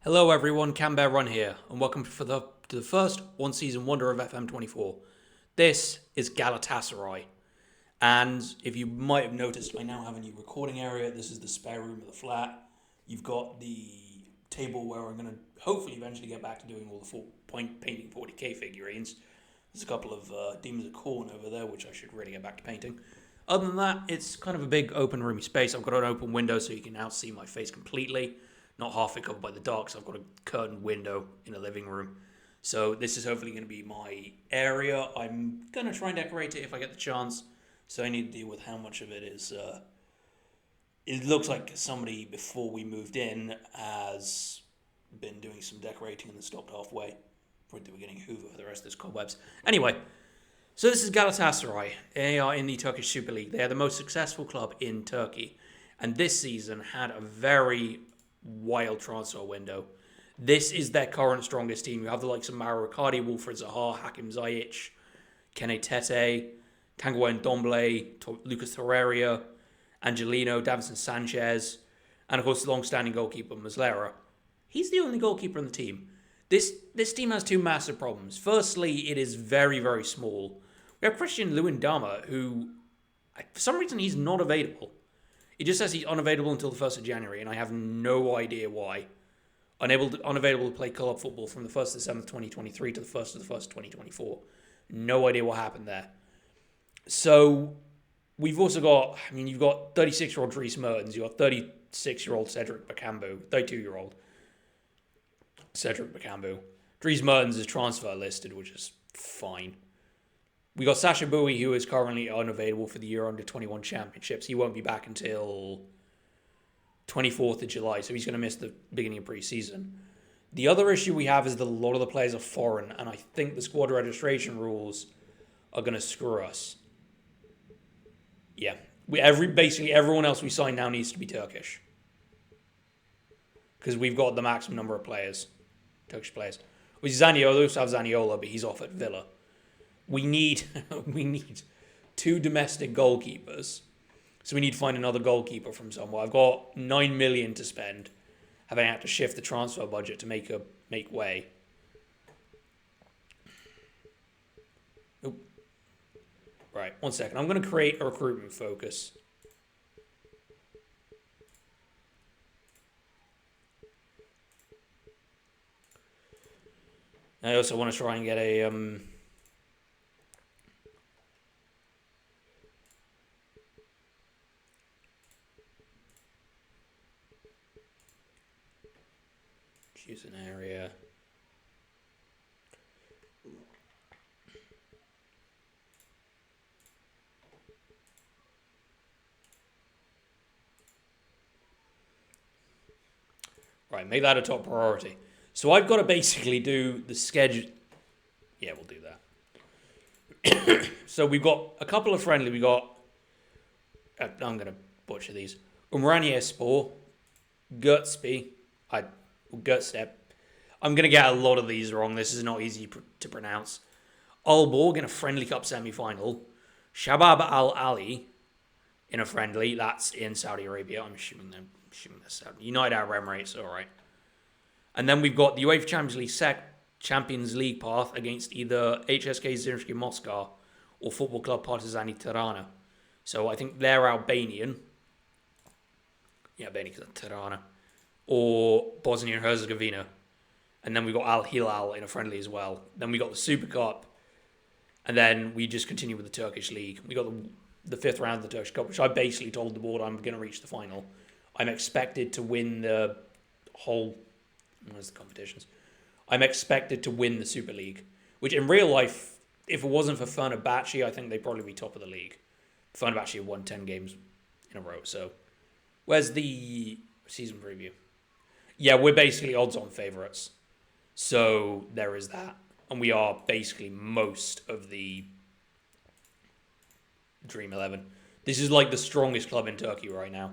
Hello everyone, Cambear Run here, and welcome to the first one-season wonder of FM24. This is Galatasaray, and if you might have noticed, I now have a new recording area. This is the spare room of the flat. You've got the table where I'm going to hopefully eventually get back to doing all the painting 40k figurines. There's a couple of Demons of Khorne over there, which I should really get back to painting. Other than that, it's kind of a big open roomy space. I've got an open window so you can now see my face completely. Not half it covered by the dark, so I've got a curtained window in the living room. So this is hopefully going to be my area. I'm going to try and decorate it if I get the chance. So I need to deal with how much of it is... it looks like somebody, before we moved in, has been doing some decorating and then stopped halfway. Probably we're getting Hoover for the rest of this cobwebs. Anyway, so this is Galatasaray. They are in the Turkish Super League. They are the most successful club in Turkey. And this season had a very wild transfer window. This is their current strongest team. You have the likes of Mauro Icardi, Wilfried Zaha, Hakim Ziyech, Kene Tete, Tanguy Ndombele, Lucas Torreira, Angelino, Davinson Sanchez, and of course the long-standing goalkeeper Muslera. He's the only goalkeeper in the team. This team has two massive problems. Firstly, it is very, very small. We have Christian Lewandama, who, for some reason, he's not available. It just says he's unavailable until the 1st of January, and I have no idea why. Unavailable to play club football from the 1st of December 2023 to the 1st of the 1st 2024. No idea what happened there. So, we've also got, you've got 36-year-old Dries Mertens, you've got 36-year-old Cedric Bakambu, 32-year-old Cedric Bakambu. Dries Mertens is transfer listed, which is fine. We got Sasha Bowie, who is currently unavailable for the Year Under 21 Championships. He won't be back until 24th of July, so he's going to miss the beginning of pre-season. The other issue we have is that a lot of the players are foreign, and I think the squad registration rules are going to screw us. Yeah, basically everyone else we sign now needs to be Turkish, because we've got the maximum number of players, Turkish players. With Zaniolo, we also have Zaniola, but he's off at Villa. We need two domestic goalkeepers. So we need to find another goalkeeper from somewhere. I've got 9 million to spend, having had to shift the transfer budget to make way. Nope. Right, one second. I'm going to create a recruitment focus. I also want to try and get a choose an area. Right, make that a top priority. So I've got to basically do the schedule. Yeah, we'll do that. So we've got a couple of friendly. We got, I'm going to butcher these. Umraniyespor, Gertsby, Gertstep. I'm going to get a lot of these wrong. This is not easy to pronounce. Aalborg in a friendly cup semi-final. Shabab Al Ali in a friendly. That's in Saudi Arabia. I'm assuming that's Saudi. United Arab Emirates, all right. And then we've got the UEFA Champions League path against either HSK Zrinjski Moscow or Football Club Partizani Tirana. So I think they're Albanian. Yeah, Albania because of Tirana. Or Bosnia and Herzegovina. And then we got Al Hilal in a friendly as well. Then we got the Super Cup. And then we just continue with the Turkish League. We got the fifth round of the Turkish Cup, which I basically told the board I'm going to reach the final. I'm expected to win the whole... Where's the competitions? I'm expected to win the Super League. Which in real life, if it wasn't for Fenerbahce, I think they'd probably be top of the league. Fenerbahce have won 10 games in a row. So, where's the season preview? Yeah, we're basically odds-on favourites. So, there is that. And we are basically most of the Dream 11. This is like the strongest club in Turkey right now.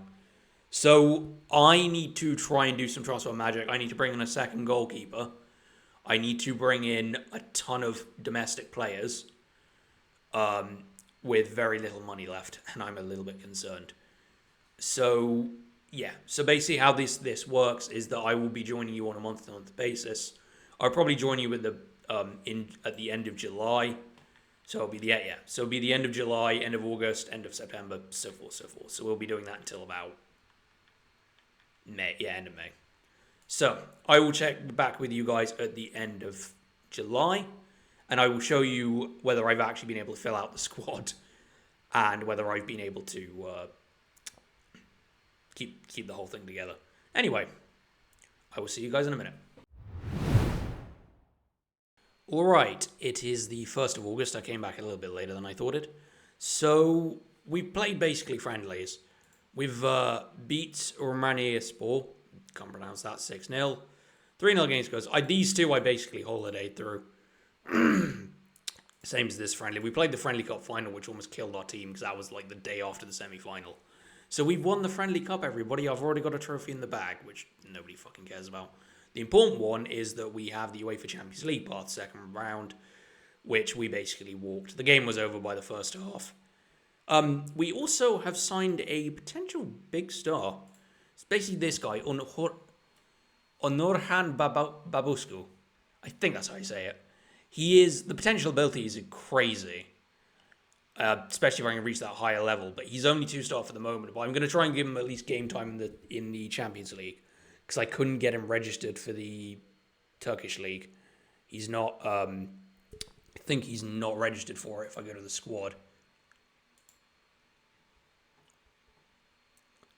So, I need to try and do some transfer magic. I need to bring in a second goalkeeper. I need to bring in a ton of domestic players with very little money left. And I'm a little bit concerned. So, Yeah, so basically how this works is that I will be joining you on a month-to-month basis. I'll probably join you at the end of July. So it'll be So it'll be the end of July, end of August, end of September, so forth, so forth. So we'll be doing that until about May. Yeah, end of May. So I will check back with you guys at the end of July, and I will show you whether I've actually been able to fill out the squad and whether I've been able to keep the whole thing together. Anyway, I will see you guys in a minute. Alright, it is the 1st of August. I came back a little bit later than I thought it. So, we've played basically friendlies. We've beat Romaniaspor, can't pronounce that, 6-0. 3-0 against us. These two I basically holidayed through. Same as this friendly. We played the Friendly Cup final, which almost killed our team because that was like the day after the semi-final. So we've won the Friendly Cup, everybody. I've already got a trophy in the bag, which nobody fucking cares about. The important one is that we have the UEFA Champions League part, second round, which we basically walked. The game was over by the first half. We also have signed a potential big star. It's basically this guy, Onorhan Babuscu. I think that's how you say it. The potential ability is crazy. Especially if I can reach that higher level. But he's only 2-star for the moment. But I'm going to try and give him at least game time in the Champions League. Because I couldn't get him registered for the Turkish league. He's not, I think he's not registered for it if I go to the squad.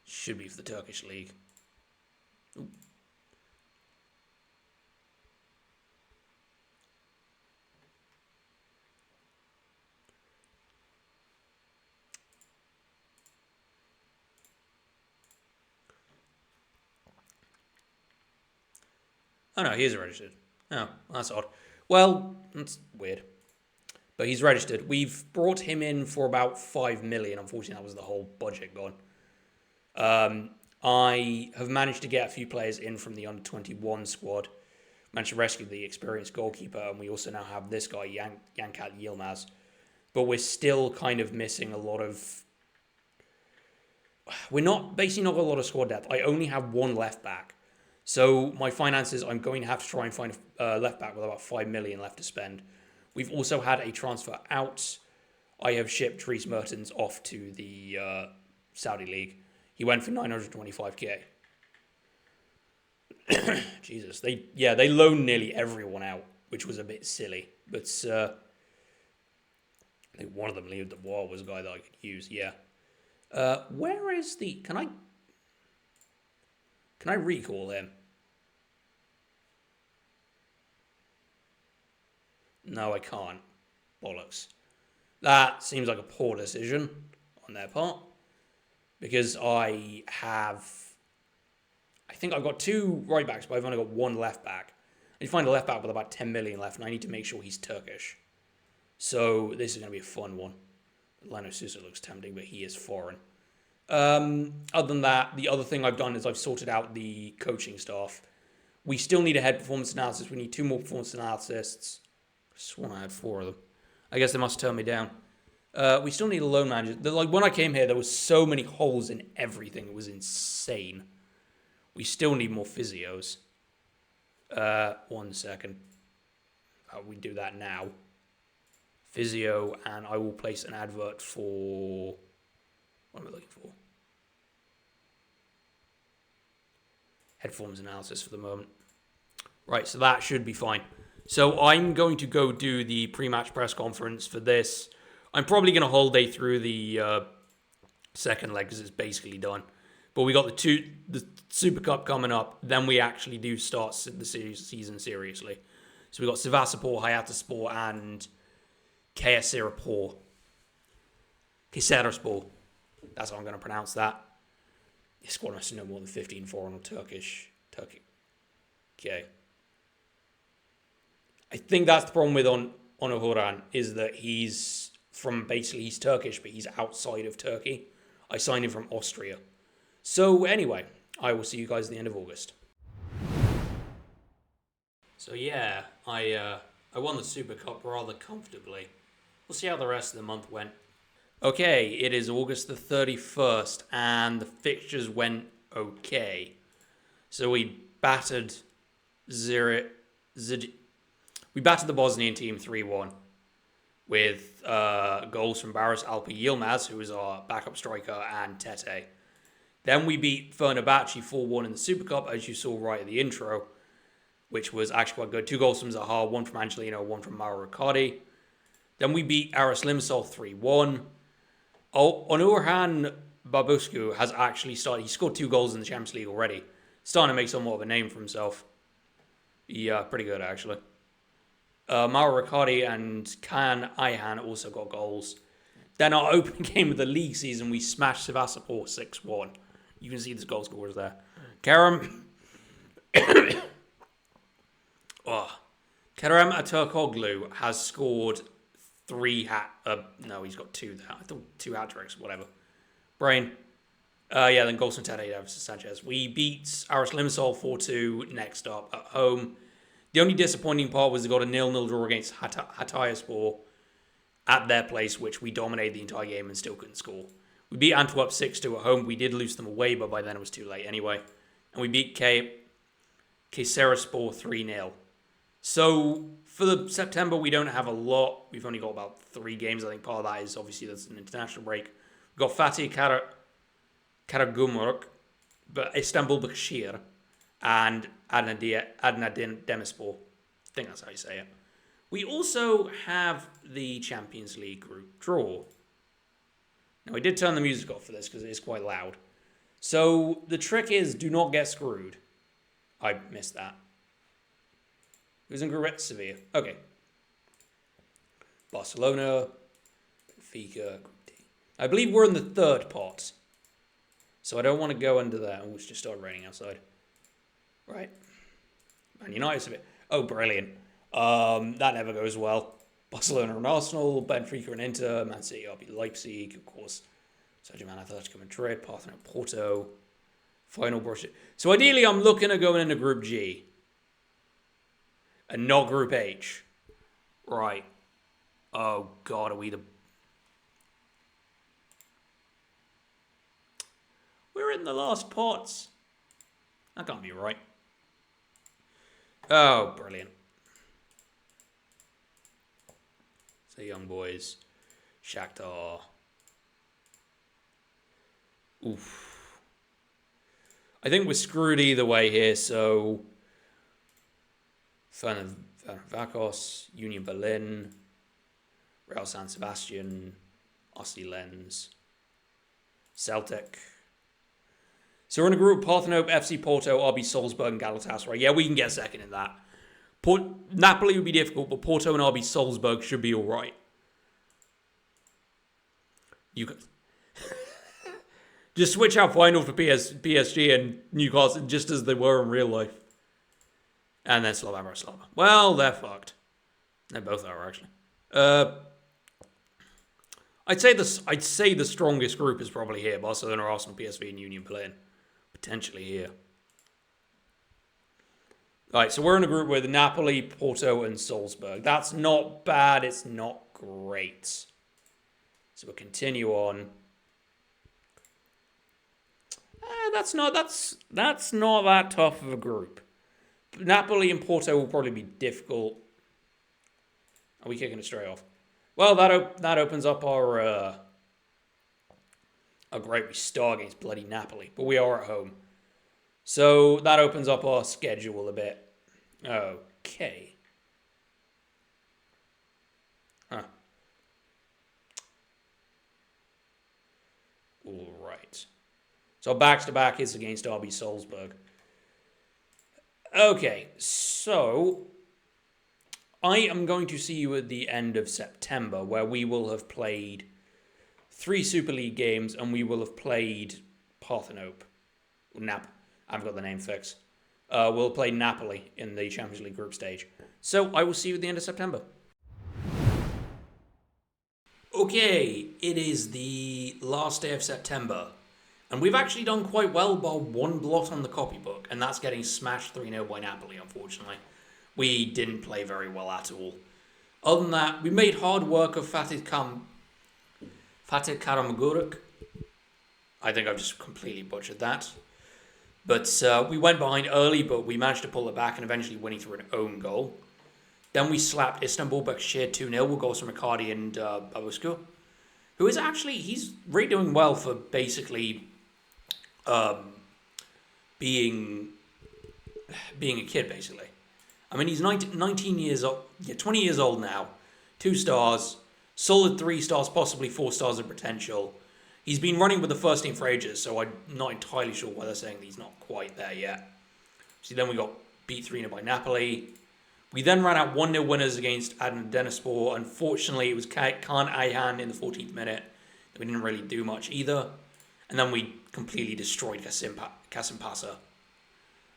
Should be for the Turkish league. Ooh. Oh no, he is registered. Oh, that's odd. Well, that's weird. But he's registered. We've brought him in for about 5 million. Unfortunately, that was the whole budget gone. I have managed to get a few players in from the under-21 squad. Managed to rescue the experienced goalkeeper, and we also now have this guy, Yankat Yilmaz. But we're still kind of missing a lot of... We're not got a lot of squad depth. I only have one left back. So my finances, I'm going to have to try and find a left back with about 5 million left to spend. We've also had a transfer out. I have shipped Dries Mertens off to the Saudi League. He went for 925k. Jesus, they loaned nearly everyone out, which was a bit silly. But I think one of them, Leo Dubois, was a guy that I could use. Yeah. Where is the? Can I recall him? No, I can't. Bollocks. That seems like a poor decision on their part. Because I think I've got 2 right backs, but I've only got 1 left back. I need to find a left back with about 10 million left, and I need to make sure he's Turkish. So this is going to be a fun one. Lino Sousa looks tempting, but he is foreign. Other than that, the other thing I've done is I've sorted out the coaching staff. We still need a head performance analysis. We need 2 more performance analysts. I sworn I had 4 of them. I guess they must turn me down. We still need a loan manager. Like when I came here, there was so many holes in everything. It was insane. We still need more physios. 1 second. We do that now. Physio, and I will place an advert for... What am I looking for? Head performance analysis for the moment. Right, so that should be fine. So I'm going to go do the pre-match press conference for this. I'm probably going to holiday through the second leg because it's basically done. But we got the Super Cup coming up. Then we actually do start the season seriously. So we got Sivasspor, Hayataspor, and Kayserispor. That's how I'm going to pronounce that. This squad must know more than 15 foreign or Turkey. Okay. I think that's the problem with Onorhan, is that he's Turkish, but he's outside of Turkey. I signed him from Austria. So anyway, I will see you guys at the end of August. So yeah, I won the Super Cup rather comfortably. We'll see how the rest of the month went. Okay, it is August the 31st, and the fixtures went okay. So we battered the Bosnian team 3-1 with goals from Baris Alpi Yilmaz, who was our backup striker, and Tete. Then we beat Fenerbahce 4-1 in the Super Cup, as you saw right at the intro, which was actually quite good. 2 goals from Zaha, 1 from Angelino, 1 from Mauro Riccardi. Then we beat Aris Limassol 3-1. Onurhan Babuscu has actually started. He scored 2 goals in the Champions League already. Starting to make somewhat of a name for himself. Yeah, pretty good, actually. Mauro Riccardi and Kaan Ayhan also got goals. Then our opening game of the league season, we smashed Sivasspor 6-1. You can see the goal scorers there. Kerem Aturkoglu has scored 3 he's got 2. I thought 2 hat tricks, whatever. Brain. Then goals from Tete versus Sanchez. We beat Aris Limassol 4-2 next up at home. The only disappointing part was they got a 0-0 draw against Hatayspor at their place, which we dominated the entire game and still couldn't score. We beat Antwerp 6-2 at home. We did lose them away, but by then it was too late anyway. And we beat Kayserispor 3-0. So for the September, we don't have a lot. We've only got about 3 games. I think part of that is obviously that's an international break. We've got Fatih Karagümrük, Istanbul Başakşehir, and Adana Demirspor. I think that's how you say it. We also have the Champions League group draw. Now, I did turn the music off for this because it is quite loud. So the trick is, do not get screwed. I missed that. Who's in Group Sevilla? Okay. Barcelona, Benfica, Group D. I believe we're in the 3rd pot. So I don't want to go under there. Oh, it's just started raining outside. Right. Man United, Sevilla. Oh, brilliant. That never goes well. Barcelona and Arsenal, Benfica and Inter, Man City, RB Leipzig, of course. Saint-Germain, Atletico Madrid, Parthenon, Porto. Final Borussia. So ideally, I'm looking at going into Group G. And not Group H. Right. Oh, God, are we the... We're in the last pots. That can't be right. Oh, brilliant. So, Young Boys. Shakhtar. Oof. I think we're screwed either way here, so... Fenerbahce, Union Berlin, Real San Sebastian, Aussie Lens, Celtic. So we're in a group: Parthenope, FC Porto, RB Salzburg, and Galatasaray. Yeah, we can get second in that. Napoli would be difficult, but Porto and RB Salzburg should be all right. You can just switch out final for PSG and Newcastle just as they were in real life. And then Slovan Bratislava. Well, they're fucked. They both are, actually. I'd say the strongest group is probably here. Barcelona, Arsenal, PSV, and Union Berlin. Potentially here. Alright, so we're in a group with Napoli, Porto, and Salzburg. That's not bad. It's not great. So we'll continue on. That's not that tough of a group. Napoli and Porto will probably be difficult. Are we kicking it straight off? Well, that opens up our great. We start against bloody Napoli, but we are at home. So that opens up our schedule a bit. Okay. Huh. All right. So back-to-back is against RB Salzburg. Okay, so I am going to see you at the end of September, where we will have played 3 Super League games, and we will have played Parthenope. I've got the name fixed. We'll play Napoli in the Champions League group stage. So I will see you at the end of September. Okay, it is the last day of September. And we've actually done quite well by 1 blot on the copybook, and that's getting smashed 3-0 by Napoli, unfortunately. We didn't play very well at all. Other than that, we made hard work of Fatih Karagümrük. I think I've just completely butchered that. But we went behind early, but we managed to pull it back and eventually winning through an own goal. Then we slapped Istanbul Başakşehir 2-0 with goals from Icardi and Babuscu, who is actually, he's really doing well for basically being a kid, basically. I mean, he's 19 years old, 20 years old now, 2 stars, solid 3 stars, possibly 4 stars of potential. He's been running with the first team for ages, so I'm not entirely sure why they're saying that he's not quite there yet. So then we got beat 3-0 by Napoli. We then ran out 1-0 winners against Adana Demirspor. Unfortunately, it was Kaan Ayhan in the 14th minute. We didn't really do much either. And then we completely destroyed Kasimpasa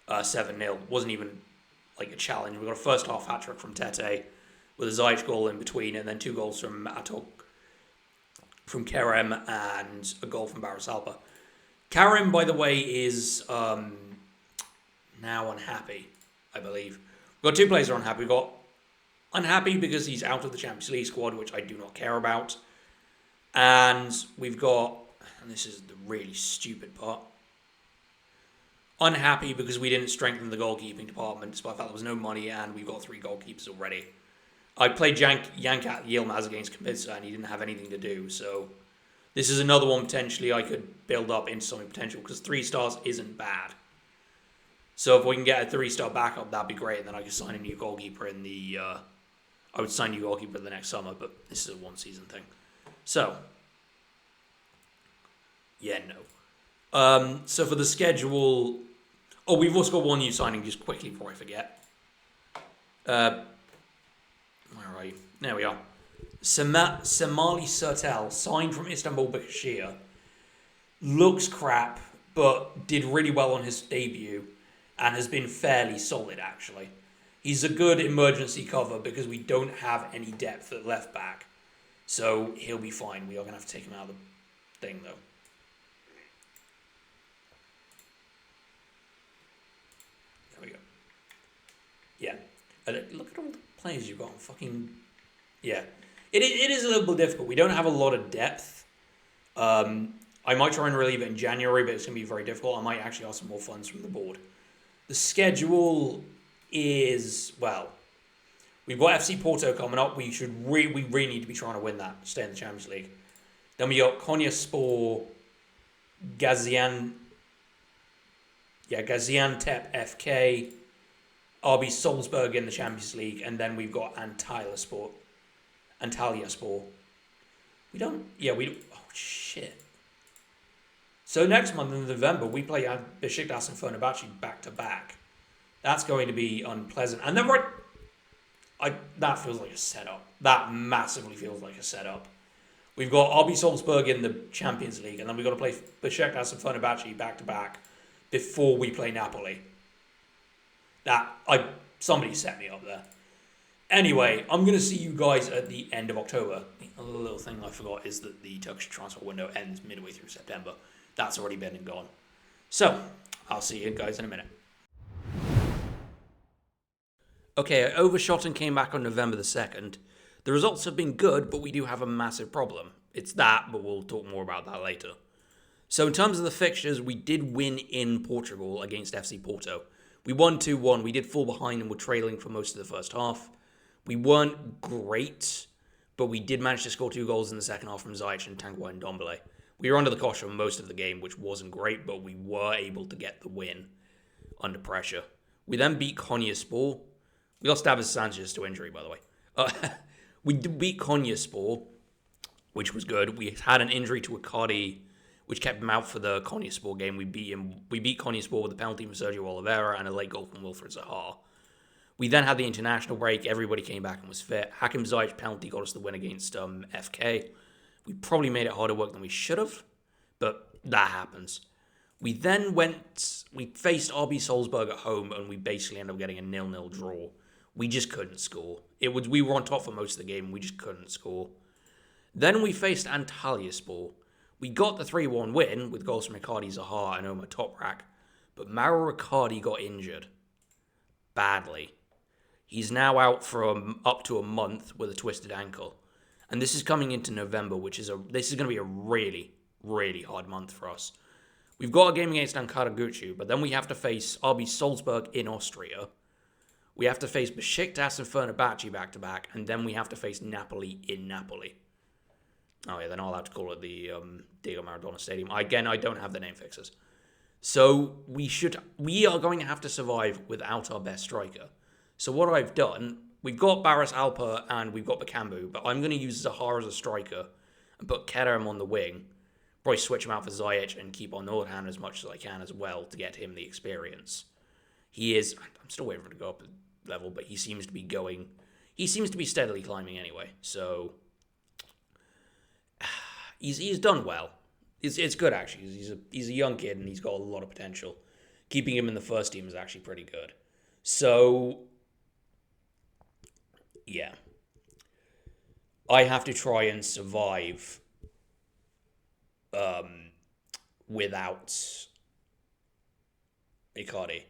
7-0. Wasn't even like a challenge. We got a first half hat-trick from Tete with a Ziyech goal in between, and then 2 goals from Atok, from Kerem, and a goal from Barış Alper. Kerem, by the way, is now unhappy, I believe. We've got 2 players who are unhappy. We've got unhappy because he's out of the Champions League squad, which I do not care about. And we've got, and this is the really stupid part, unhappy because we didn't strengthen the goalkeeping department despite the fact there was no money and we've got 3 goalkeepers already. I played Yankat Yilmaz against Kambitsa and he didn't have anything to do, so this is another one potentially I could build up into something potential because 3 stars isn't bad. So if we can get a 3-star backup, that'd be great, and then I could sign a new goalkeeper in the... I would sign a new goalkeeper the next summer, but this is a 1-season thing. So, yeah, no. So for the schedule... Oh, we've also got one new signing, just quickly before I forget. Where are you? There we are. Semali Sertel, signed from Istanbul Başakşehir. Looks crap, but did really well on his debut and has been fairly solid, actually. He's a good emergency cover because we don't have any depth at left back. So he'll be fine. We are going to have to take him out of the thing, though. There we go. Yeah. Look at all the players you've got on fucking... Yeah. It is a little bit difficult. We don't have a lot of depth. I might try and relieve it in January, but it's going to be very difficult. I might actually ask some more funds from the board. The schedule is, well, we've got FC Porto coming up. We really need to be trying to win that, stay in the Champions League. Then we got Konyaspor, Gaziantep FK, RB Salzburg in the Champions League, and then we've got Antalyaspor. Oh shit. So next month in November, we play Besiktas and Fenerbahce back to back. That's going to be unpleasant. And then that feels like a setup. That massively feels like a setup. We've got RB Salzburg in the Champions League, and then we've got to play Besiktas and Fenerbahce back to back before we play Napoli. Somebody set me up there. Anyway, I'm going to see you guys at the end of October. The other little thing I forgot is that the Turkish transfer window ends midway through September. That's already been and gone. So, I'll see you guys in a minute. Okay, I overshot and came back on November the 2nd. The results have been good, but we do have a massive problem. It's that, but we'll talk more about that later. So in terms of the fixtures, we did win in Portugal against FC Porto. We won 2-1. We did fall behind and were trailing for most of the first half. We weren't great, but we did manage to score 2 goals in the second half from Ziyech and Tanguy and Ndombele. We were under the cosh for most of the game, which wasn't great, but we were able to get the win under pressure. We then beat Konyaspor. We lost David Sanchez to injury, by the way. We beat Konyaspor, which was good. We had an injury to Icardi, which kept him out for the Konyaspor game. We beat Konyaspor with a penalty from Sergio Oliveira and a late goal from Wilfried Zaha. We then had the international break. Everybody came back and was fit. Hakim Ziyech penalty got us the win against FK. We probably made it harder work than we should have, but that happens. We then faced RB Salzburg at home, and we basically ended up getting a 0-0 draw. We just couldn't score. We were on top for most of the game, and we just couldn't score. Then we faced Antalyaspor. We got the 3-1 win with goals from Icardi, Zaha, and Omar Toprak, but Mauro Icardi got injured badly. He's now out for up to a month with a twisted ankle. And this is coming into November, this is going to be a really, really hard month for us. We've got a game against Ankara Gucci, but then we have to face RB Salzburg in Austria. We have to face Besiktas and Fenerbahce back-to-back, and then we have to face Napoli in Napoli. Oh yeah, they're not allowed to call it the Diego Maradona Stadium. Again, I don't have the name fixes. So we are going to have to survive without our best striker. So what I've done, we've got Barras Alper and we've got Bakambu, but I'm going to use Zaha as a striker and put Kerem on the wing. Probably switch him out for Ziyech and keep on Nordhan as much as I can as well to get him the experience. I'm still waiting for him to go up a level, but he seems to be steadily climbing anyway. So he's done well. It's good, actually. He's a young kid, and he's got a lot of potential. Keeping him in the first team is actually pretty good. So, yeah. I have to try and survive without Icardi.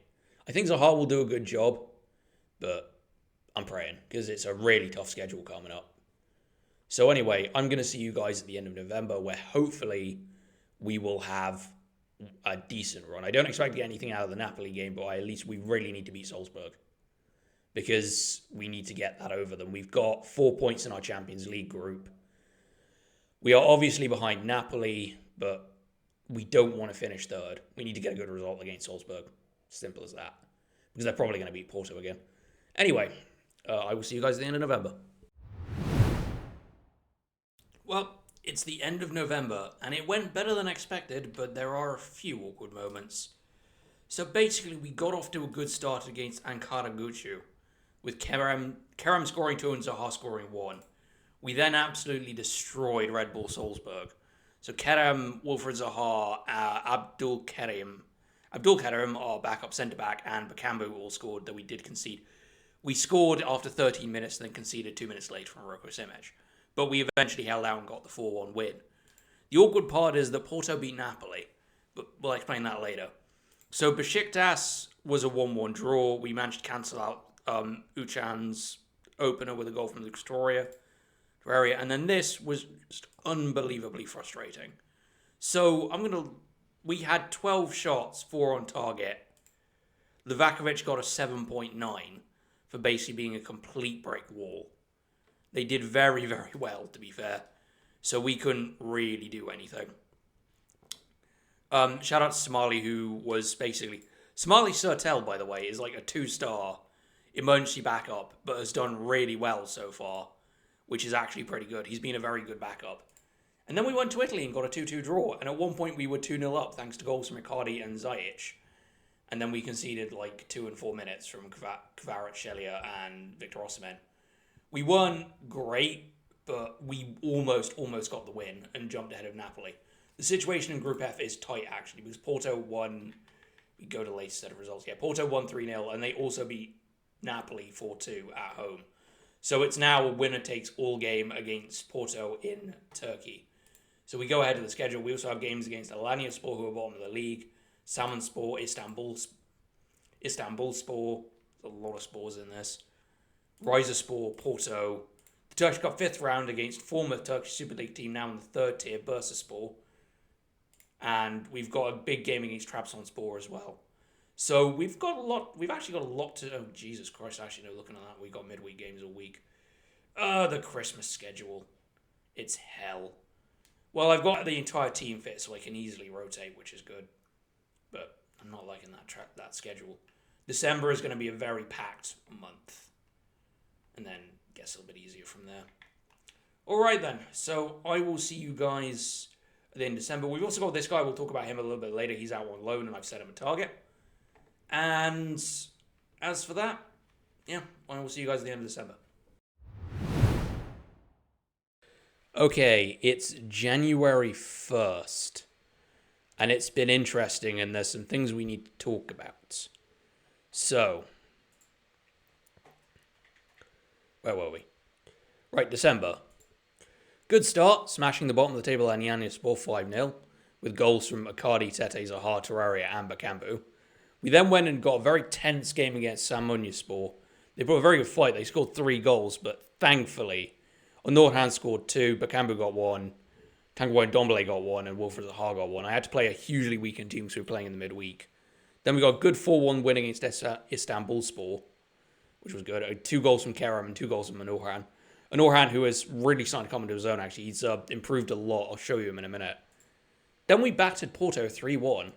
I think Zaha will do a good job, but I'm praying, because it's a really tough schedule coming up. So anyway, I'm going to see you guys at the end of November, where hopefully we will have a decent run. I don't expect to get anything out of the Napoli game, but at least we really need to beat Salzburg, because we need to get that over them. We've got 4 points in our Champions League group. We are obviously behind Napoli, but we don't want to finish third. We need to get a good result against Salzburg. Simple as that. Because they're probably going to beat Porto again. Anyway, I will see you guys at the end of November. Well, it's the end of November, and it went better than expected, but there are a few awkward moments. So basically, we got off to a good start against Ankara Gucci, with Kerem scoring 2 and Zaha scoring 1. We then absolutely destroyed Red Bull Salzburg. So Kerem, Wilfried Zaha, Abdul Karim, our backup centre-back, and Bakambu all scored, that we did concede. We scored after 13 minutes and then conceded 2 minutes later from Roko Simic. But we eventually held out and got the 4-1 win. The awkward part is that Porto beat Napoli, but we'll explain that later. So Besiktas was a 1-1 draw. We managed to cancel out Uchan's opener with a goal from Lucas Torreira. And then this was just unbelievably frustrating. So we had 12 shots, 4 on target. Livakovic got a 7.9 for basically being a complete brick wall. They did very, very well, to be fair. So we couldn't really do anything. Shout out to Somali, who was basically... Somali Sertel, by the way, is like a 2-star emergency backup, but has done really well so far, which is actually pretty good. He's been a very good backup. And then we went to Italy and got a 2-2 draw, and at one point we were 2-0 up thanks to goals from Icardi and Ziyech. And then we conceded like 2 and 4 minutes from Kvaratskhelia and Victor Osimhen. We weren't great, but we almost got the win and jumped ahead of Napoli. The situation in Group F is tight, actually, because Porto won... We go to the latest set of results. Yeah, Porto won 3-0, and they also beat Napoli 4-2 at home. So it's now a winner-takes-all game against Porto in Turkey. So we go ahead to the schedule. We also have games against Alanyaspor, who are bottom of the league, Samanspor, Istanbulspor. There's a lot of spores in this. Rizersspor, Porto. The Turkish Cup 5th round against former Turkish Super League team, now in the 3rd tier, Bursaspor. And we've got a big game against Trabzonspor as well. So we've actually got a lot to... Oh, Jesus Christ, actually, no, looking at that, we've got midweek games all week. The Christmas schedule. It's hell. Well, I've got the entire team fit, so I can easily rotate, which is good. But I'm not liking that schedule. December is going to be a very packed month. And then gets a little bit easier from there. Alright then, so I will see you guys at the end of December. We've also got this guy, we'll talk about him a little bit later. He's out on loan and I've set him a target. And as for that, yeah, I will see you guys at the end of December. Okay, it's January 1st. And it's been interesting and there's some things we need to talk about. So, where were we? Right, December. Good start, smashing the bottom of the table and Alanyaspor 5-0, with goals from Icardi, Tete, Zaha, Torreira and Bakambu. We then went and got a very tense game against Samunyaspor. They put a very good fight. They scored 3 goals, but thankfully, Nordhan scored 2, Bakambu got 1, Tanguy Ndombele got one, and Wilfred Zaha got one. I had to play a hugely weakened team, so we were playing in the midweek. Then we got a good 4-1 win against Istanbulspor, which was good. 2 goals from Kerem and 2 goals from Orhan. And Orhan, who has really started to come into his own, actually. He's improved a lot. I'll show you him in a minute. Then we battered Porto 3-1.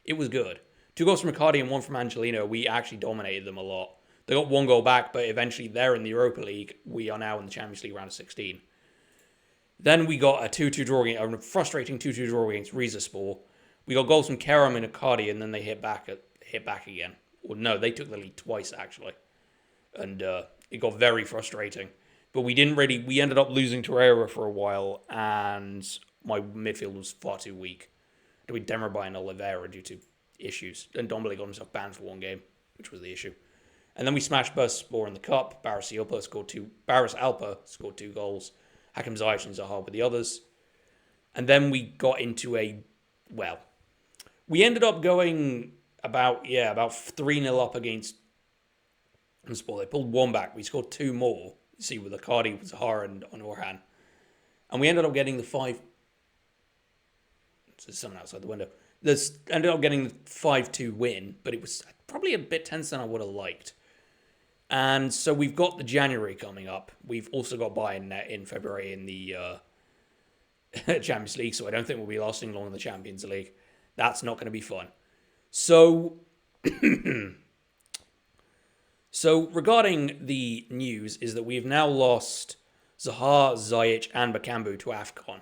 It was good. 2 goals from Icardi and 1 from Angelino. We actually dominated them a lot. They got 1 goal back, but eventually they're in the Europa League. We are now in the Champions League round of 16. Then we got a 2-2 draw, a frustrating 2-2 draw against Rizespor. We got goals from Kerem and Icardi, and then they hit back again. Well, no, they took the lead twice, actually. And it got very frustrating. But we ended up losing to Herrera for a while, and my midfield was far too weak. We Demirbay and Oliveira due to issues. And Ndombele got himself banned for 1 game, which was the issue. And then we smashed Bursaspor in the cup. Baris Alper scored 2 goals. Hakim Ziyech and Zaha with the others. And then we got into we ended up going about 3-0 up against Sport. They pulled 1 back. We scored 2 more. You see, with Icardi, with Zaha, and on Orhan. And we ended up getting the 5... There's someone outside the window. Ended up getting the 5-2 win, but it was probably a bit tense than I would have liked. And so we've got the January coming up. We've also got Bayern in February in the Champions League, so I don't think we'll be lasting long in the Champions League. That's not going to be fun. So, regarding the news is that we've now lost Zaha, Ziyech, and Bakambu to AFCON.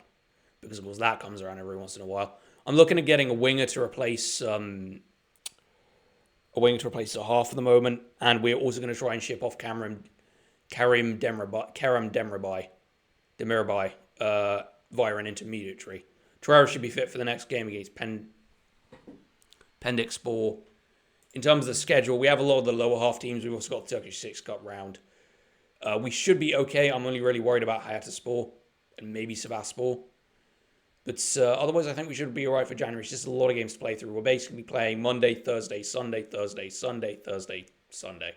Because, of course, that comes around every once in a while. I'm looking at getting a winger to replace Zaha for the moment, and we're also going to try and ship off Karim Demirbay via an intermediary. Traore should be fit for the next game against Pendikspor. In terms of the schedule, we have a lot of the lower half teams. We've also got the Turkish 6 Cup round. We should be okay. I'm only really worried about Hayataspor and maybe Sivasspor. But otherwise, I think we should be all right for January. It's just a lot of games to play through. We're basically playing Monday, Thursday, Sunday, Thursday, Sunday, Thursday, Sunday.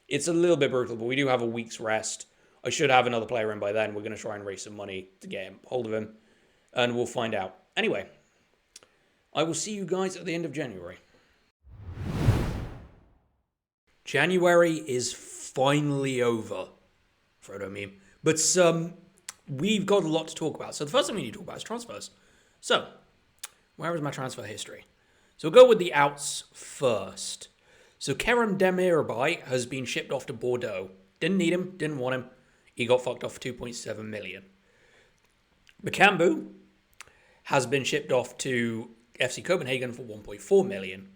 It's a little bit brutal, but we do have a week's rest. I should have another player in by then. We're going to try and raise some money to get hold of him, and we'll find out. Anyway, I will see you guys at the end of January. January is finally over. Frodo meme. But we've got a lot to talk about. So the first thing we need to talk about is transfers. So, where is my transfer history? So we'll go with the outs first. So Kerem Demirbay has been shipped off to Bordeaux. Didn't need him, didn't want him. He got fucked off for 2.7 million. Bakambu has been shipped off to FC Copenhagen for 1.4 million.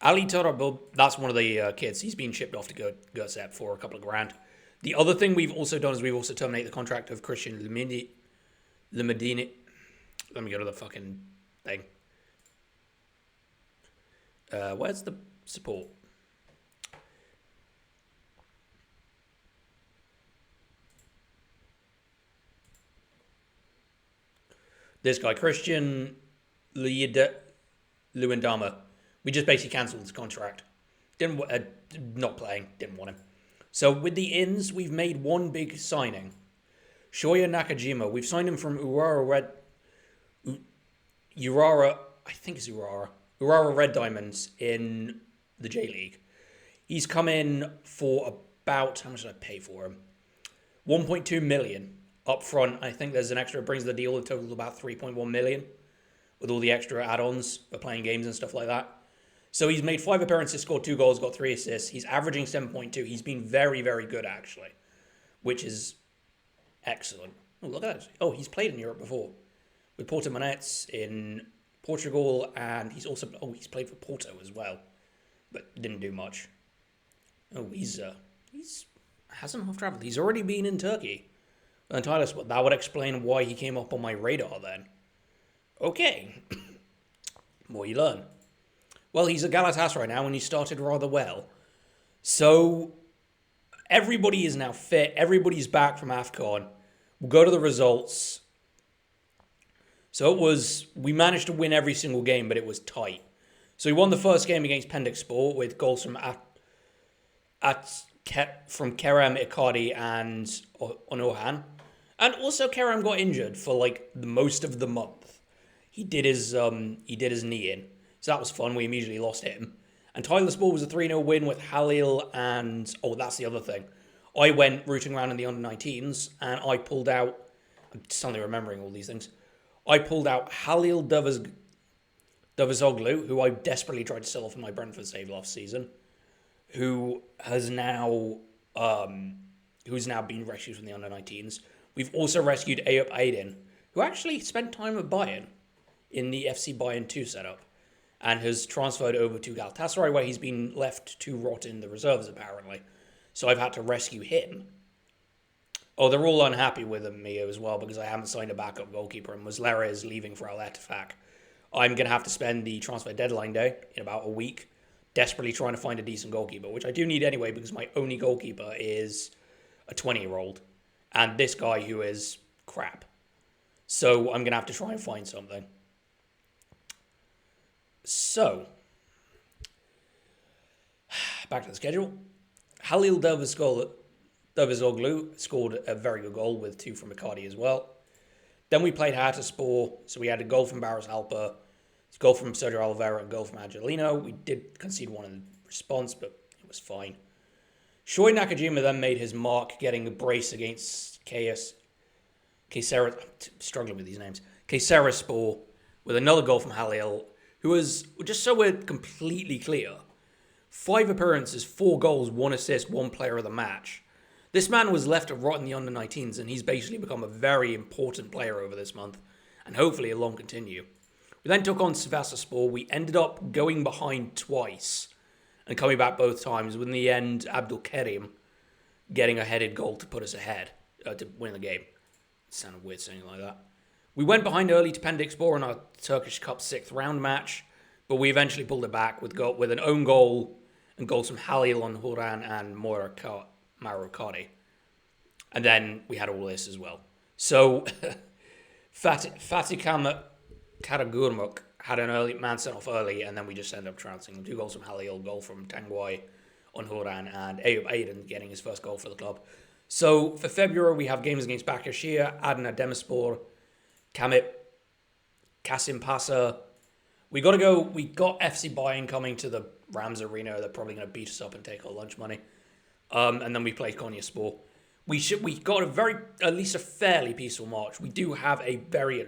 Ali Tarabub, that's one of the kids. He's been shipped off to Gerset for a couple of grand. The other thing we've also done is we've also terminated the contract of Christian Lemedini. Let me go to the fucking thing. Where's the support? This guy, Christian Luendama. We just basically cancelled his contract. Not playing, didn't want him. So with the ins, we've made one big signing. Shoya Nakajima. We've signed him from Urara, Urara Red Diamonds in the J League. He's come in for about, how much did I pay for him? 1.2 million up front. I think there's an extra, it brings the deal to total about 3.1 million with all the extra add-ons for playing games and stuff like that. So he's made 5 appearances, scored 2 goals, got 3 assists. He's averaging 7.2. He's been very, very good, actually, which is excellent. Oh, look at that. Oh, he's played in Europe before with Portimonense in Portugal, and he's played for Porto as well, but didn't do much. Oh, he's hasn't half travelled. He's already been in Turkey. And Tyler, that would explain why he came up on my radar then. Okay. More you learn. Well, he's a Galatasaray now, and he started rather well. So, everybody is now fit. Everybody's back from AFCON. We'll go to the results. So we managed to win every single game, but it was tight. So we won the first game against Pendikspor with goals from Kerem, Icardi, and Onorhan. And also, Kerem got injured for like the most of the month. He did his knee in, so that was fun. We immediately lost him. And Tyler Spore was a 3-0 win with Halil and that's the other thing. I went rooting around in the under-19s and I pulled out. I'm suddenly remembering all these things. I pulled out Halil Davizoglu, who I desperately tried to sell off in my Brentford save last season, who's now been rescued from the under-19s. We've also rescued Ayup Aydin, who actually spent time at Bayern in the FC Bayern 2 setup and has transferred over to Galatasaray, where he's been left to rot in the reserves, apparently. So I've had to rescue him. Oh, they're all unhappy with me as well because I haven't signed a backup goalkeeper and Muslera is leaving for Al Ettifaq. I'm going to have to spend the transfer deadline day in about a week desperately trying to find a decent goalkeeper, which I do need anyway because my only goalkeeper is a 20-year-old and this guy who is crap. So I'm going to have to try and find something. So, back to the schedule. Halil Davizoglu scored a very good goal with 2 from Icardi as well. Then we played Hatayspor, so we had a goal from Barros Alper, a goal from Sergio Oliveira, and a goal from Angelino. We did concede one in response, but it was fine. Shoei Nakajima then made his mark, getting a brace against Kayserispor with another goal from Halil, who was, just so we're completely clear, 5 appearances, 4 goals, 1 assist, 1 player of the match. This man was left to rot in the under-19s, and he's basically become a very important player over this month, and hopefully it'll long continue. We then took on Sivasspor. We ended up going behind twice and coming back both times, with in the end Abdul Kerim getting a headed goal to put us ahead, to win the game. It sounded weird saying it like that. We went behind early to Pendikspor in our Turkish Cup 6th round match, but we eventually pulled it back with an own goal and goals from Halil Onhuran and Mauro Icardi. And then we had all this as well. So Fatih Karagurmuk had an early man sent off early, and then we just ended up trouncing them. 2 goals from Halil, goal from Tanguy Onhuran, and Ayup Aydin getting his first goal for the club. So for February, we have games against Başakşehir, Adana Demirspor, Kamip, Kasim Pasa. We got FC Bayern coming to the Rams Arena. They're probably going to beat us up and take our lunch money. And then we played Konyaspor. We got at least a fairly peaceful March. We do have a very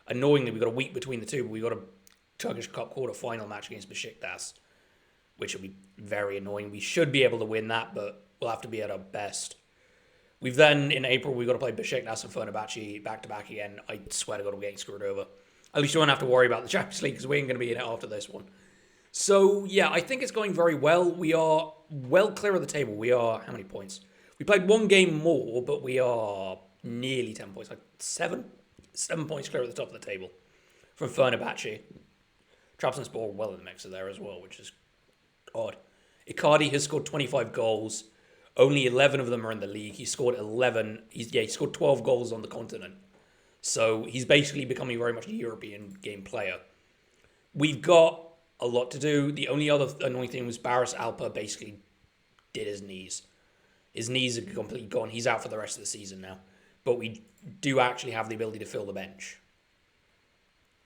annoyingly, we got a week between the two, but we got a Turkish Cup quarter-final match against Besiktas, which will be very annoying. We should be able to win that, but we'll have to be at our best. We've then, in April, we've got to play Besiktas and Fenerbahce back-to-back again. I swear to God, we're getting screwed over. At least you won't have to worry about the Champions League, because we ain't going to be in it after this one. So, yeah, I think it's going very well. We are well clear of the table. We are, how many points? We played 1 game more, but we are nearly 10 points, like 7 points clear at the top of the table from Fenerbahce. Trabzonspor well in the mixer there as well, which is odd. Icardi has scored 25 goals. Only 11 of them are in the league. He scored 11. He scored 12 goals on the continent. So he's basically becoming very much a European game player. We've got a lot to do. The only other annoying thing was Barros Alper basically did his knees. His knees are completely gone. He's out for the rest of the season now. But we do actually have the ability to fill the bench.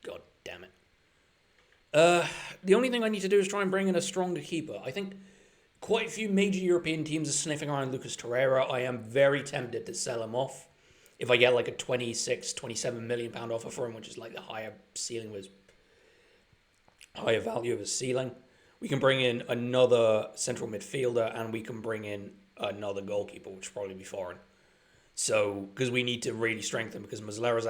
God damn it. The only thing I need to do is try and bring in a stronger keeper. I think quite a few major European teams are sniffing around Lucas Torreira. I am very tempted to sell him off. If I get like a 26, 27 million pound offer for him, which is like the higher value of his ceiling, we can bring in another central midfielder and we can bring in another goalkeeper, which will probably be foreign. So, because we need to really strengthen, because Muslera's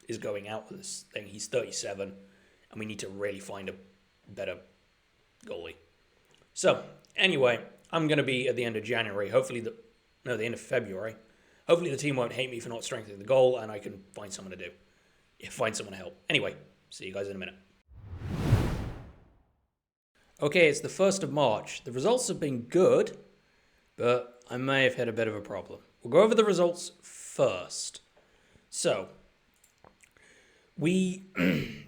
is going out with this thing. He's 37, and we need to really find a better goalie. So, anyway, I'm going to be at the end of January, the end of February. Hopefully the team won't hate me for not strengthening the goal, and I can find someone to find someone to help. Anyway, see you guys in a minute. Okay, it's the 1st of March. The results have been good, but I may have hit a bit of a problem. We'll go over the results first. So, the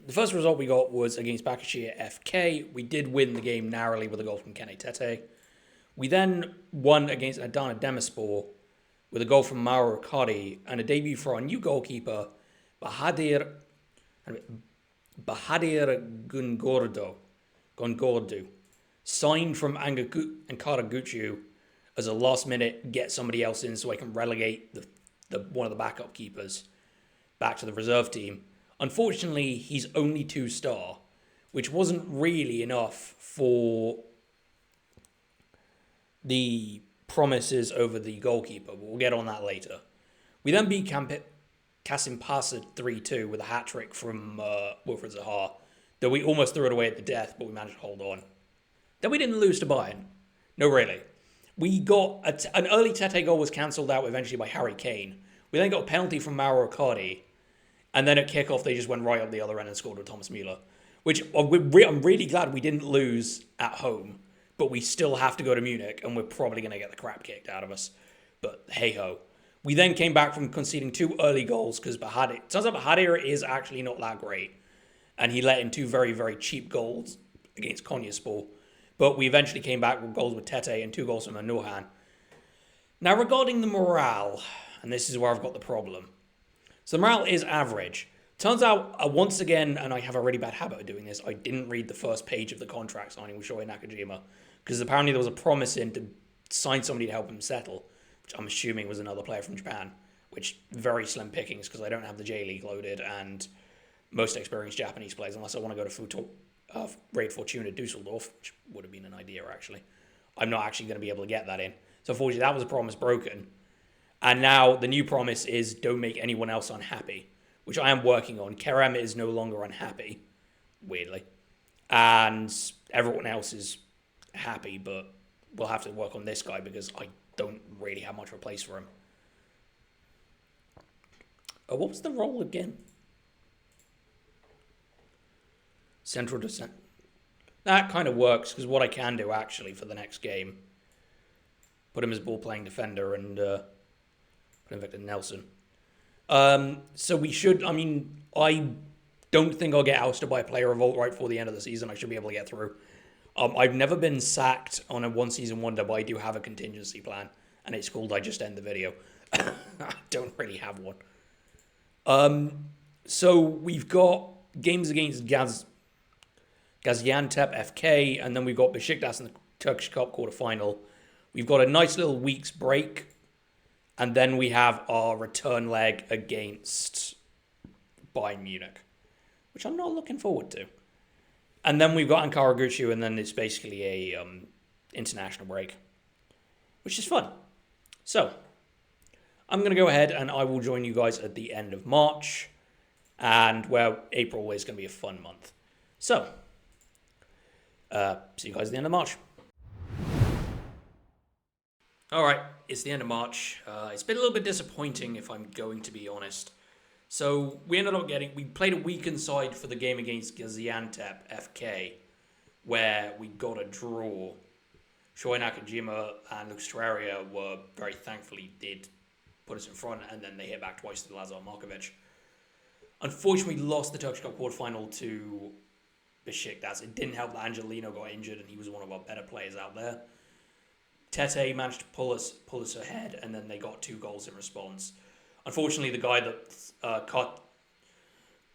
first result we got was against Başakşehir FK. We did win the game narrowly with a goal from Kene Tete. We then won against Adana Demirspor with a goal from Mauro Icardi and a debut for our new goalkeeper, Bahadir Gongordu, signed from Ankara Gucci as a last minute get somebody else in so I can relegate the one of the backup keepers back to the reserve team. Unfortunately, he's only 2-star, which wasn't really enough for the promises over the goalkeeper, but we'll get on that later. We then beat Kasim Pasha 3-2 with a hat-trick from Wilfried Zaha, though we almost threw it away at the death, but we managed to hold on. Then we didn't lose to Bayern. No, really. We got an early Tete goal was cancelled out eventually by Harry Kane. We then got a penalty from Mauro Icardi, and then at kickoff they just went right up the other end and scored with Thomas Müller, which I'm really glad we didn't lose at home, but we still have to go to Munich, and we're probably going to get the crap kicked out of us. But hey-ho. We then came back from conceding 2 early goals because turns out Bahadir is actually not that great, and he let in 2 very, very cheap goals against Konyaspor. But we eventually came back with goals with Tete and 2 goals from Anohan. Now, regarding the morale, and this is where I've got the problem. So the morale is average. Turns out, once again, and I have a really bad habit of doing this, I didn't read the first page of the contract signing with Shohei Nakajima, because apparently there was a promise in to sign somebody to help him settle, which I'm assuming was another player from Japan, which very slim pickings because I don't have the J-League loaded and most experienced Japanese players, unless I want to go to Raid Fortuna Dusseldorf, which would have been an idea, actually. I'm not actually going to be able to get that in. So, unfortunately, that was a promise broken. And now the new promise is don't make anyone else unhappy, which I am working on. Kerem is no longer unhappy, weirdly. And everyone else is happy, but we'll have to work on this guy because I don't really have much of a place for him. What was the role again? Central descent. That kind of works, because what I can do, actually, for the next game, put him as ball-playing defender and put him Victor Nelson. So we should, I don't think I'll get ousted by a player revolt right before the end of the season. I should be able to get through. I've never been sacked on a one-season wonder, but I do have a contingency plan, and it's called I Just End the Video. I don't really have one. So we've got games against Gaziantep FK, and then we've got Besiktas in the Turkish Cup quarterfinal. We've got a nice little week's break, and then we have our return leg against Bayern Munich, which I'm not looking forward to. And then we've got Ankara Gucci, and then it's basically a international break, which is fun. So, I'm going to go ahead and I will join you guys at the end of March, and where April is going to be a fun month. So, see you guys at the end of March. Alright, it's the end of March. It's been a little bit disappointing, if I'm going to be honest. So, we played a weekend side for the game against Gaziantep FK, where we got a draw. Shohei Nakajima and Lucas Torreira were very thankfully did put us in front, and then they hit back twice to Lazar Markovic. Unfortunately, we lost the Turkish Cup quarterfinal to Besiktas. It didn't help that Angelino got injured, and he was one of our better players out there. Tete managed to pull us ahead, and then they got 2 goals in response. Unfortunately, the guy that caught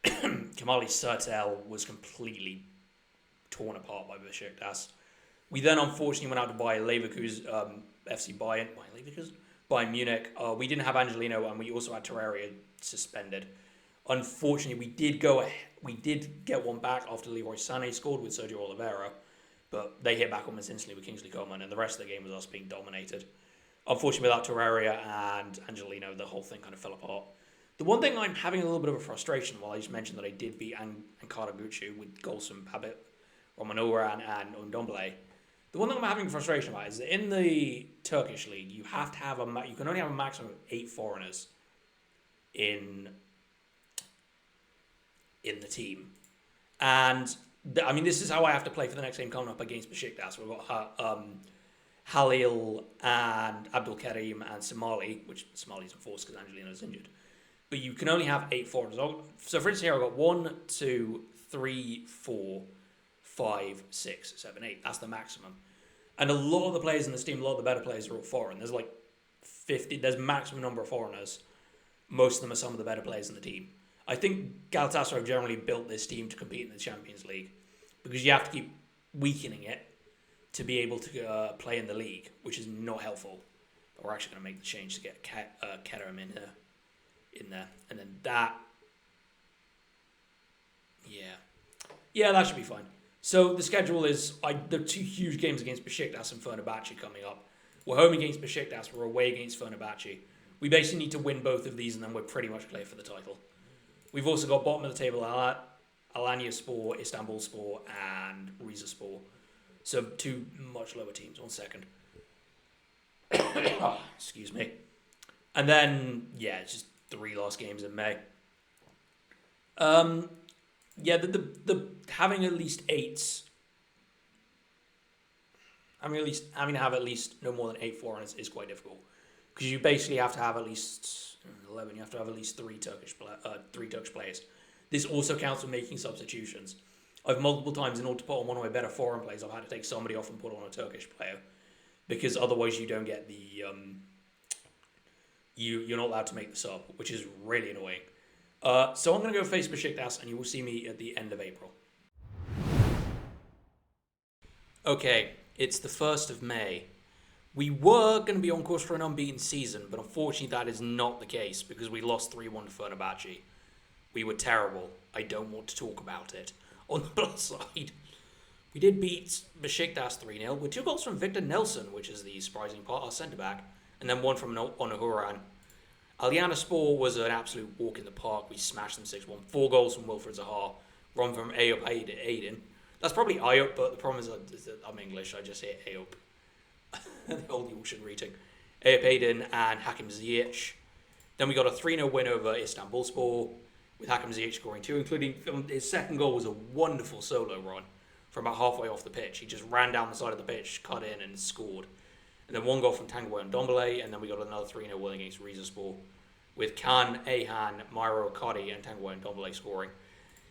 Kamali Sertel was completely torn apart by Besiktas. We then unfortunately went out to buy Leverkusen, FC Bayern Munich. We didn't have Angelino, and we also had Torreira suspended. Unfortunately, we did get one back after Leroy Sané scored with Sergio Oliveira, but they hit back almost instantly with Kingsley Coman, and the rest of the game was us being dominated. Unfortunately, without Torreira and Angelino, the whole thing kind of fell apart. The one thing I'm having a little bit of a frustration, while I just mentioned that I did beat Ankara Gucci with goals from Babit, Romanova, and Ndombele. The one thing I'm having frustration about is that in the Turkish league, you have to have you can only have a maximum of 8 foreigners in the team. And, this is how I have to play for the next game coming up against Besiktas. We've got Halil and Abdul Karim and Somali, which Somali's enforced because Angelino's injured. But you can only have 8 foreigners. So, for instance, here I've got 1, 2, 3, 4, 5, 6, 7, 8. That's the maximum. And a lot of the players in this team, a lot of the better players are all foreign. There's like 50. There's maximum number of foreigners. Most of them are some of the better players in the team. I think Galatasaray have generally built this team to compete in the Champions League because you have to keep weakening it to be able to play in the league, which is not helpful. But we're actually going to make the change to get Kerim in there. And then that... Yeah, that should be fine. So the schedule is... there are 2 huge games against Besiktas and Fenerbahce coming up. We're home against Besiktas. We're away against Fenerbahce. We basically need to win both of these and then we're pretty much clear for the title. We've also got bottom of the table Alanyaspor, Istanbulspor, and Rizespor. So 2 much lower teams. 1 second. Excuse me. And then, it's just 3 last games in May. The having at least 8s. Having to have at least no more than 8 foreigners is quite difficult. Because you basically have to have at least 11. You have to have at least 3 Turkish players. This also counts for making substitutions. I've multiple times, in order to put on one of my better foreign players, I've had to take somebody off and put on a Turkish player, because otherwise you don't get the you're not allowed to make the sub, which is really annoying. So I'm going to go face Besiktas, and you will see me at the end of April. Okay, it's the 1st of May. We were going to be on course for an unbeaten season, but unfortunately that is not the case because we lost 3-1 to Fenerbahce. We were terrible. I don't want to talk about it. On the plus side, we did beat Besiktas 3-0 with 2 goals from Victor Nelson, which is the surprising part, our centre-back, and then 1 from Onuhuran. Aliyanaspor was an absolute walk in the park. We smashed them 6-1. 4 goals from Wilfred Zaha, 1 from Ayup Aydin. That's probably Ayup, but the problem is that I'm English. I just say Ayup. The old Yorkshire reading. Ayup Aydin and Hakim Ziyech. Then we got a 3-0 win over Istanbulspor, with Hakim Ziyech scoring 2, including his second goal was a wonderful solo run from about halfway off the pitch. He just ran down the side of the pitch, cut in, and scored. And then 1 goal from Tanguy Ndombele, and then we got another 3-0 win against Rizespor, with Khan, Ayhan, Myro Akadi, and Tanguy Ndombele scoring.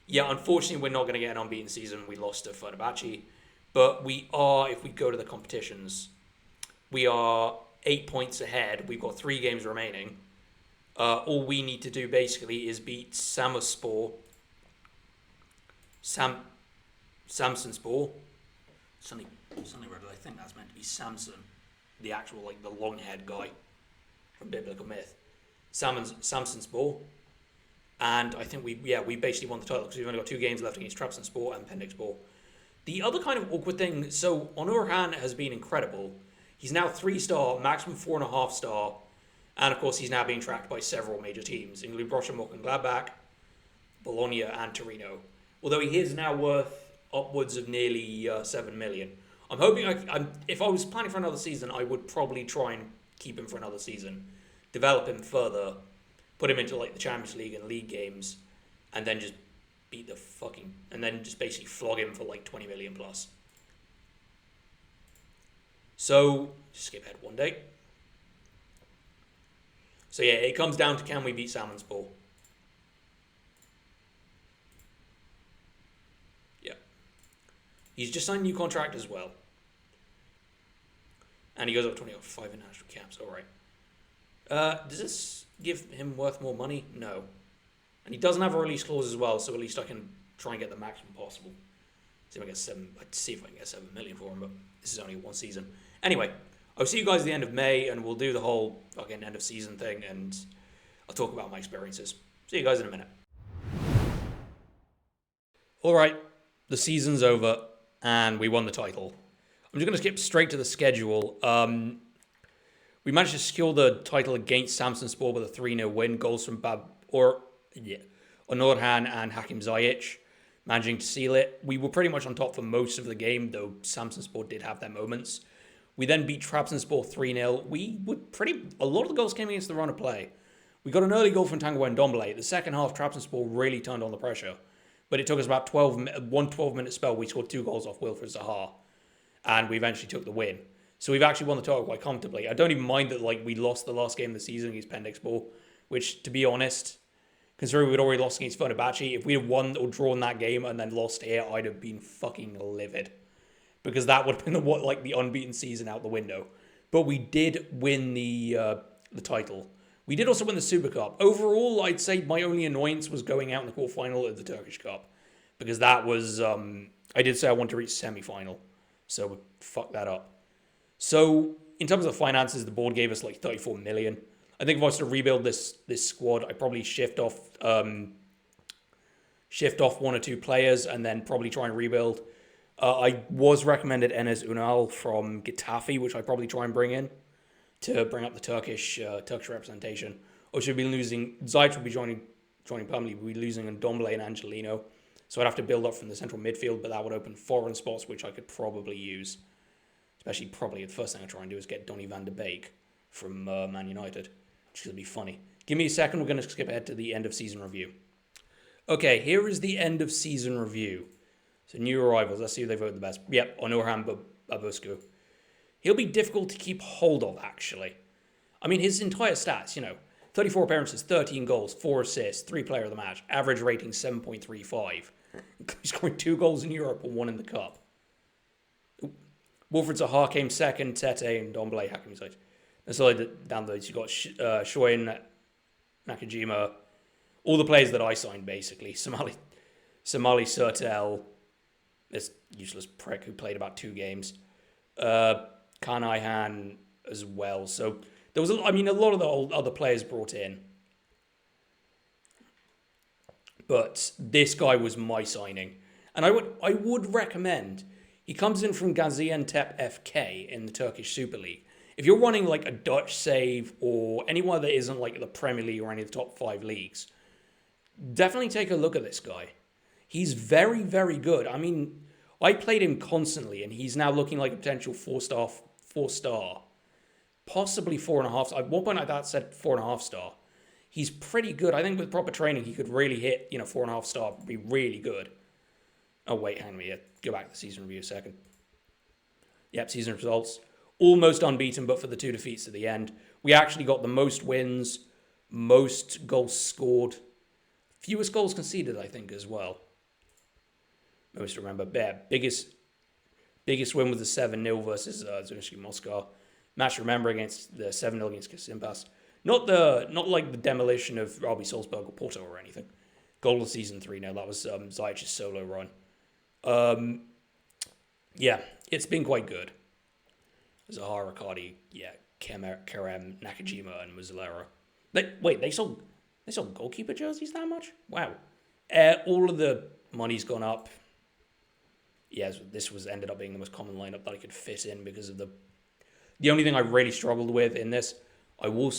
Yeah, unfortunately, we're not going to get an unbeaten season. We lost to Fenerbahce. But we are, if we go to the competitions, we are 8 points ahead. We've got 3 games remaining. All we need to do basically is beat Samsunspor. Samsunspor. Suddenly read I think that's meant to be Samson, the actual, the long-haired guy from Biblical Myth. Samsunspor. And I think we basically won the title because we've only got 2 games left against Trabzonspor and Pendikspor. The other kind of awkward thing, so Onurhan has been incredible. He's now 3-star, maximum 4.5-star. And of course, he's now being tracked by several major teams, including Borussia Mönchengladbach, Bologna, and Torino. Although he is now worth upwards of nearly 7 million. I'm hoping, if I was planning for another season, I would probably try and keep him for another season, develop him further, put him into the Champions League and league games, and then just and then just basically flog him for 20 million plus. So, skip ahead one day. So yeah, it comes down to can we beat Samsunspor? Yeah. He's just signed a new contract as well. And he goes up 5 international caps, alright. Does this give him worth more money? No. And he doesn't have a release clause as well, so at least I can try and get the maximum possible. See if I can get 7 million for him, but this is only 1 season. Anyway, I'll see you guys at the end of May, and we'll do the whole end of season thing, and I'll talk about my experiences. See you guys in a minute. Alright, the season's over, and we won the title. I'm just going to skip straight to the schedule. We managed to secure the title against Samsunspor with a 3-0 win. Goals from Onurhan and Hakim Ziyech, managing to seal it. We were pretty much on top for most of the game, though Samsunspor did have their moments. We then beat Trabzonspor 3-0. A lot of the goals came against the run of play. We got an early goal from Tanguy Ndombele. The second half, Trabzonspor really turned on the pressure. But it took us about 12-minute spell. We scored 2 goals off Wilfred Zaha. And we eventually took the win. So we've actually won the title quite comfortably. I don't even mind that we lost the last game of the season against Pendikspor, which, to be honest, considering we'd already lost against Fenerbahce, if we had won or drawn that game and then lost here, I'd have been fucking livid. Because that would have been the unbeaten season out the window. But we did win the the title. We did also win the Super Cup. Overall, I'd say my only annoyance was going out in the quarterfinal of the Turkish Cup. Because that was, I did say I wanted to reach semi-final. So we fucked that up. So, in terms of finances, the board gave us like 34 million. I think if I was to rebuild this squad, I'd probably shift off one or two players and then probably try and rebuild. I was recommended Enes Unal from Getafe, which I'd probably try and bring in to bring up the Turkish representation. Or should be losing, Ziyech will be joining permanently, we'll be losing Ndombele and Angelino. So I'd have to build up from the central midfield, but that would open foreign spots, which I could probably use. Especially probably the first thing I try and do is get Donny van de Beek from Man United, which is going to be funny. Give me a second, we're going to skip ahead to the end of season review. Okay, here is the end of season review. So new arrivals, let's see who they voted the best. Yep, Onurhan Babuscu. He'll be difficult to keep hold of, actually. I mean, his entire stats, 34 appearances, 13 goals, 4 assists, 3 player of the match, average rating 7.35. He's scoring 2 goals in Europe and 1 in the Cup. Wilfred Zaha came second, Tete and Ndombele hacking side. And so down those, you got Shoin, Nakajima, all the players that I signed, basically. Somali Sertel, this useless prick who played about 2 games. Kan Ihan as well. So there was, a lot of the other players brought in. But this guy was my signing. And I would recommend, he comes in from Gaziantep FK in the Turkish Super League. If you're running like a Dutch save or anyone that isn't like the Premier League or any of the top 5 leagues, definitely take a look at this guy. He's very, very good. I mean, I played him constantly and he's now looking like a potential 4-star, possibly 4.5. At one point I thought said 4.5 star. He's pretty good. I think with proper training, he could really hit, 4.5 star, be really good. Oh, wait, hang on a minute. Go back to the season review a second. Yep, season results. Almost unbeaten, but for the 2 defeats at the end. We actually got the most wins, most goals scored, fewest goals conceded, I think, as well. Most remember. Yeah, biggest win was the 7-0 versus Zunishki Moscow. Match to remember against the 7-0 against Kasimpas. Not like the demolition of RB Salzburg or Porto or anything. Goal of the season 3-0. That was Ziyech's solo run. Yeah, it's been quite good. Zaha, Riccardi, Kerem, Nakajima, and Muslera. They sold goalkeeper jerseys that much? Wow. All of the money's gone up. Yes, this ended up being the most common lineup that I could fit in because of the only thing I really struggled with in this. I will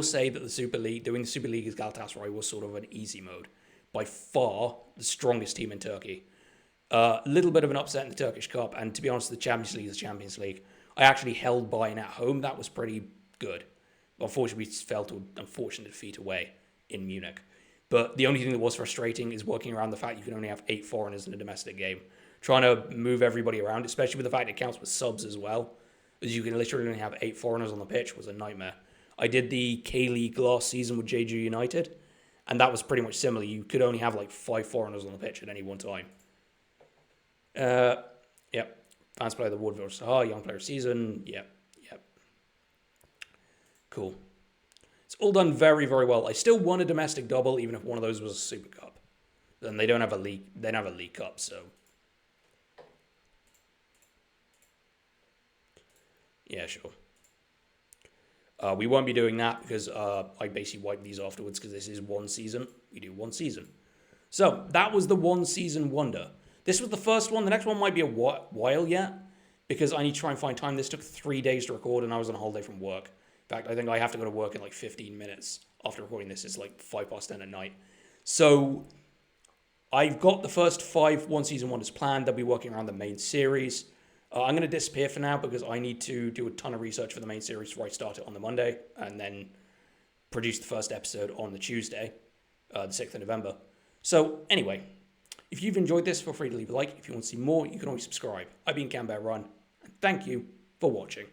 say that doing the Super League as Galatasaray was sort of an easy mode. By far the strongest team in Turkey. A little bit of an upset in the Turkish Cup, and to be honest, the Champions League is the Champions League. I actually held Bayern at home. That was pretty good. Unfortunately, we fell to an unfortunate defeat away in Munich. But the only thing that was frustrating is working around the fact you can only have 8 foreigners in a domestic game. Trying to move everybody around, especially with the fact it counts with subs as well, as you can literally only have 8 foreigners on the pitch, was a nightmare. I did the K-League last season with JG United, and that was pretty much similar. You could only have like 5 foreigners on the pitch at any one time. Yep. Fans player of the award for Zaha, young player of season. Yep. Cool. It's all done very, very well. I still won a domestic double, even if one of those was a Super Cup. Then they don't have a league. They don't have a League Cup, so yeah, sure. We won't be doing that because I basically wipe these afterwards because this is one season. We do one season. So that was the one season wonder. This was the first one. The next one might be a while yet because I need to try and find time. This took 3 days to record and I was on a holiday from work. In fact, I think I have to go to work in like 15 minutes after recording this. It's like 10:05 at night. So I've got the first 5 one season wonders planned. They'll be working around the main series. I'm going to disappear for now because I need to do a ton of research for the main series before I start it on the Monday and then produce the first episode on the Tuesday, the 6th of November. So anyway, if you've enjoyed this, feel free to leave a like. If you want to see more, you can always subscribe. I've been Cambear Run, and thank you for watching.